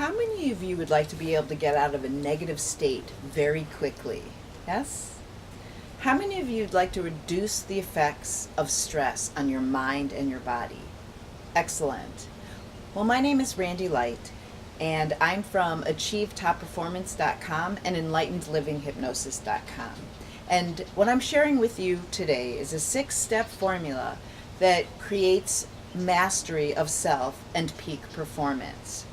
How many of you would like to be able to get out of a negative state very quickly? Yes? How many of you would like to reduce the effects of stress on your mind and your body? Excellent. Well, my name is Randy Light, and I'm from AchieveTopPerformance.com and EnlightenedLivingHypnosis.com. And what I'm sharing with you today is a 6-step formula that creates mastery of self and peak performance.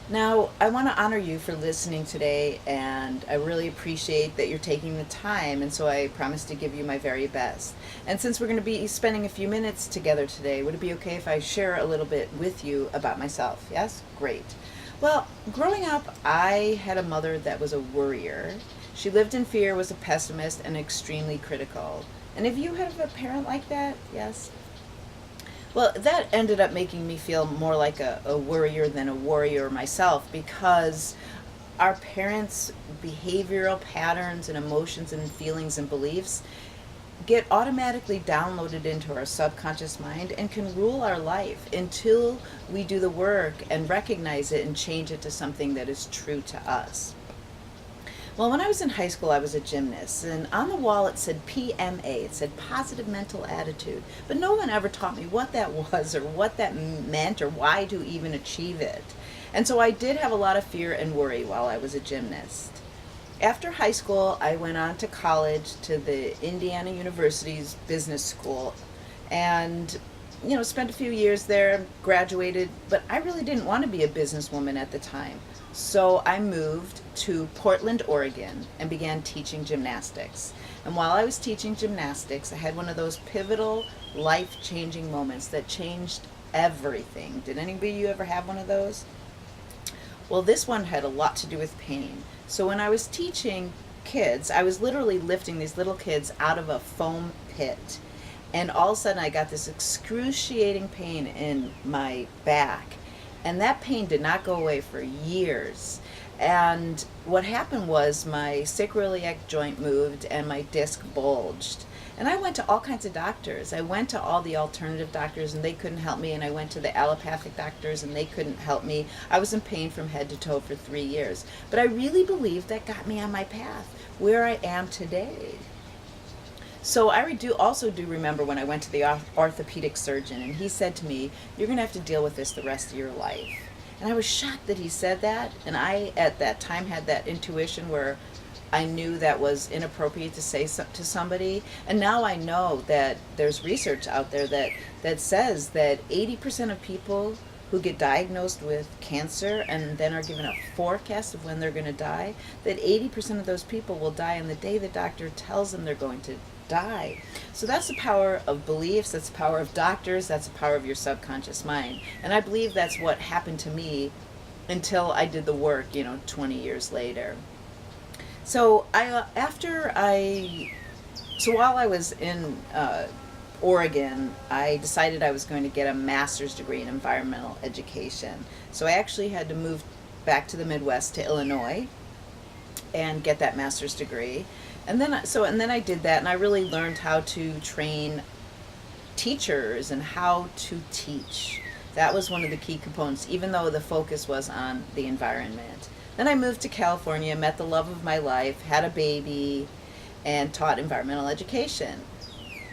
Now, I want to honor you for listening today, and I really appreciate that you're taking the time, and so I promise to give you my very best. And since we're going to be spending a few minutes together today, would it be okay if I share a little bit with you about myself? Yes? Great. Well, growing up, I had a mother that was a worrier. She lived in fear, was a pessimist, and extremely critical. And have you had a parent like that? Yes? Well, that ended up making me feel more like a worrier than a warrior myself, because our parents' behavioral patterns and emotions and feelings and beliefs get automatically downloaded into our subconscious mind and can rule our life until we do the work and recognize it and change it to something that is true to us. Well, when I was in high school, I was a gymnast, and on the wall it said PMA, it said positive mental attitude, but no one ever taught me what that was or what that meant or why to even achieve it. And so I did have a lot of fear and worry while I was a gymnast. After high school, I went on to college, to the Indiana University's business school, and spent a few years there, graduated, but I really didn't want to be a businesswoman at the time. So I moved to Portland, Oregon, and began teaching gymnastics. And while I was teaching gymnastics, I had one of those pivotal, life-changing moments that changed everything. Did anybody you ever have one of those? Well, this one had a lot to do with pain. So when I was teaching kids, I was literally lifting these little kids out of a foam pit. And all of a sudden I got this excruciating pain in my back. And that pain did not go away for years. And what happened was my sacroiliac joint moved and my disc bulged. And I went to all kinds of doctors. I went to all the alternative doctors and they couldn't help me. And I went to the allopathic doctors and they couldn't help me. I was in pain from head to toe for 3 years. But I really believe that got me on my path where I am today. So I also do remember when I went to the orthopedic surgeon, and he said to me, "You're going to have to deal with this the rest of your life." And I was shocked that he said that, and I at that time had that intuition where I knew that was inappropriate to say to somebody. And now I know that there's research out there that says that 80% of people who get diagnosed with cancer and then are given a forecast of when they're going to die, that 80% of those people will die on the day the doctor tells them they're going to die. So that's the power of beliefs, that's the power of doctors, that's the power of your subconscious mind. And I believe that's what happened to me until I did the work, 20 years later. So while I was in Oregon, I decided I was going to get a master's degree in environmental education. So I actually had to move back to the Midwest, to Illinois, and get that master's degree. And then I did that, and I really learned how to train teachers and how to teach. That was one of the key components, even though the focus was on the environment. Then I moved to California, met the love of my life, had a baby, and taught environmental education.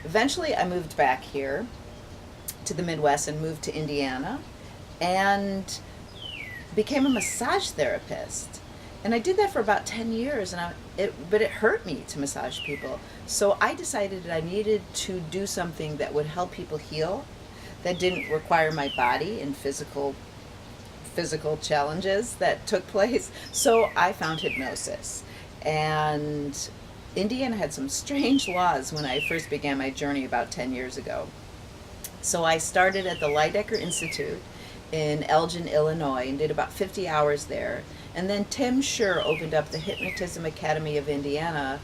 Eventually, I moved back here to the Midwest and moved to Indiana and became a massage therapist. And I did that for about 10 years, but it hurt me to massage people. So I decided that I needed to do something that would help people heal, that didn't require my body and physical challenges that took place. So I found hypnosis. And Indiana had some strange laws when I first began my journey about 10 years ago. So I started at the Lydecker Institute in Elgin, Illinois, and did about 50 hours there. And then Tim Scher opened up the Hypnotism Academy of Indiana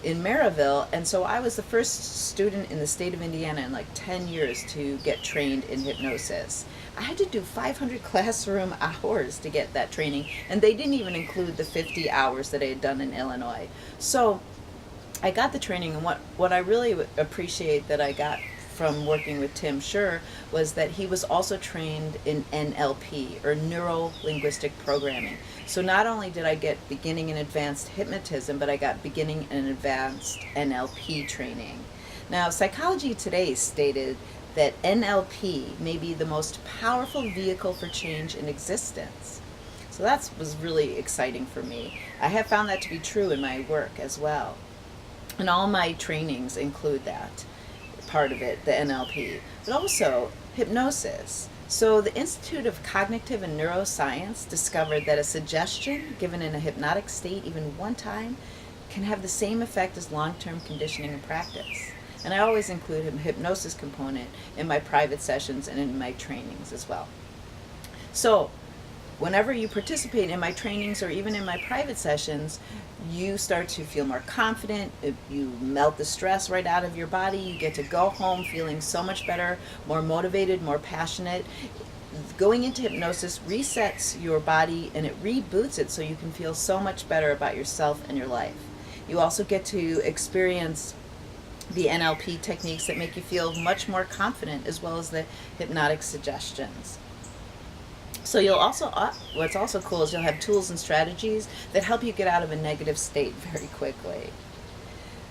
in Maryville, and so I was the first student in the state of Indiana in like 10 years to get trained in hypnosis. I had to do 500 classroom hours to get that training, and they didn't even include the 50 hours that I had done in Illinois. So I got the training, and what I really appreciate that I got from working with Tim Scher was that he was also trained in NLP, or Neuro Linguistic Programming. So not only did I get beginning and advanced hypnotism, but I got beginning and advanced NLP training. Now, Psychology Today stated that NLP may be the most powerful vehicle for change in existence. So that was really exciting for me. I have found that to be true in my work as well. And all my trainings include that part of it, the NLP, but also hypnosis. So the Institute of Cognitive and Neuroscience discovered that a suggestion given in a hypnotic state even one time can have the same effect as long-term conditioning and practice. And I always include a hypnosis component in my private sessions and in my trainings as well. So whenever you participate in my trainings or even in my private sessions, you start to feel more confident, you melt the stress right out of your body, you get to go home feeling so much better, more motivated, more passionate. Going into hypnosis resets your body and it reboots it so you can feel so much better about yourself and your life. You also get to experience the NLP techniques that make you feel much more confident, as well as the hypnotic suggestions. So you'll also, what's also cool is you'll have tools and strategies that help you get out of a negative state very quickly.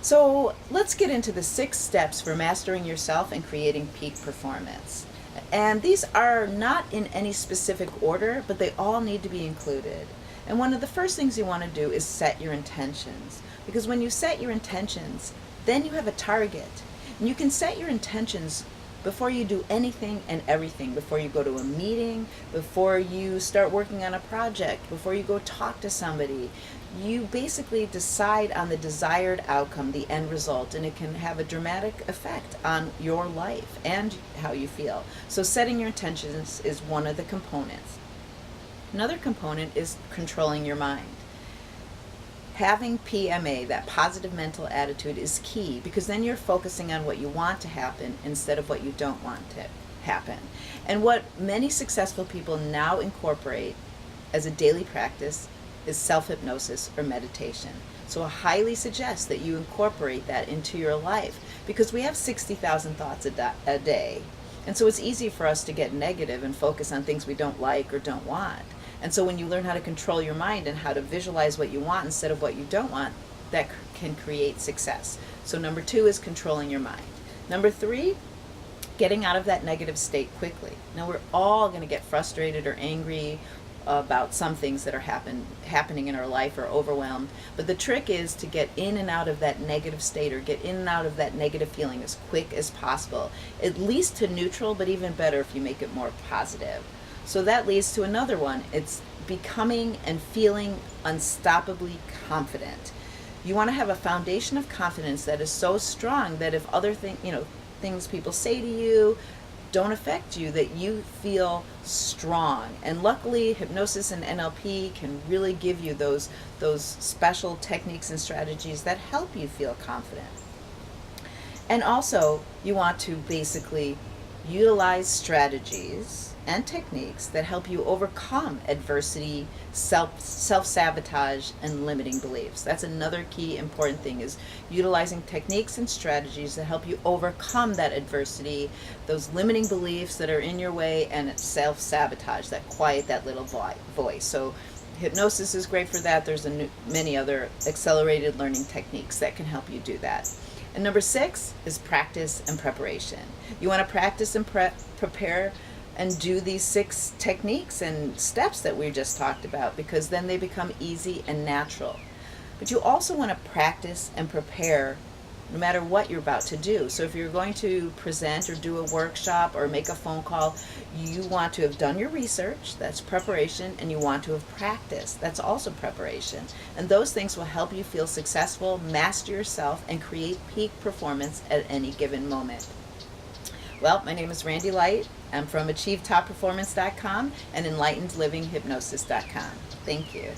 So let's get into the 6 steps for mastering yourself and creating peak performance. And these are not in any specific order, but they all need to be included. And one of the first things you want to do is set your intentions. Because when you set your intentions, then you have a target. And you can set your intentions before you do anything and everything, before you go to a meeting, before you start working on a project, before you go talk to somebody. You basically decide on the desired outcome, the end result, and it can have a dramatic effect on your life and how you feel. So setting your intentions is one of the components. Another component is controlling your mind. Having PMA, that positive mental attitude, is key, because then you're focusing on what you want to happen instead of what you don't want to happen. And what many successful people now incorporate as a daily practice is self-hypnosis or meditation. So I highly suggest that you incorporate that into your life, because we have 60,000 thoughts a day. And so it's easy for us to get negative and focus on things we don't like or don't want. And so when you learn how to control your mind and how to visualize what you want instead of what you don't want, that can create success. So number 2 is controlling your mind. Number 3, getting out of that negative state quickly. Now, we're all going to get frustrated or angry about some things that are happening in our life, or overwhelmed. But the trick is to get in and out of that negative state, or get in and out of that negative feeling as quick as possible. At least to neutral, but even better if you make it more positive. So that leads to another one. It's becoming and feeling unstoppably confident. You want to have a foundation of confidence that is so strong that if other things people say to you don't affect you, that you feel strong. And luckily, hypnosis and NLP can really give you those special techniques and strategies that help you feel confident. And also, you want to basically utilize strategies and techniques that help you overcome adversity, self-sabotage, and limiting beliefs. That's another key important thing, is utilizing techniques and strategies that help you overcome that adversity, those limiting beliefs that are in your way, and self-sabotage, that quiet that little voice. So hypnosis is great for that. There's many other accelerated learning techniques that can help you do that. And number 6 is practice and preparation. You want to practice and prepare and do these 6 techniques and steps that we just talked about, because then they become easy and natural. But you also want to practice and prepare no matter what you're about to do. So if you're going to present or do a workshop or make a phone call, you want to have done your research, that's preparation, and you want to have practiced, that's also preparation. And those things will help you feel successful, master yourself, and create peak performance at any given moment. Well, my name is Randy Light. I'm from AchieveTopPerformance.com and EnlightenedLivingHypnosis.com. Thank you.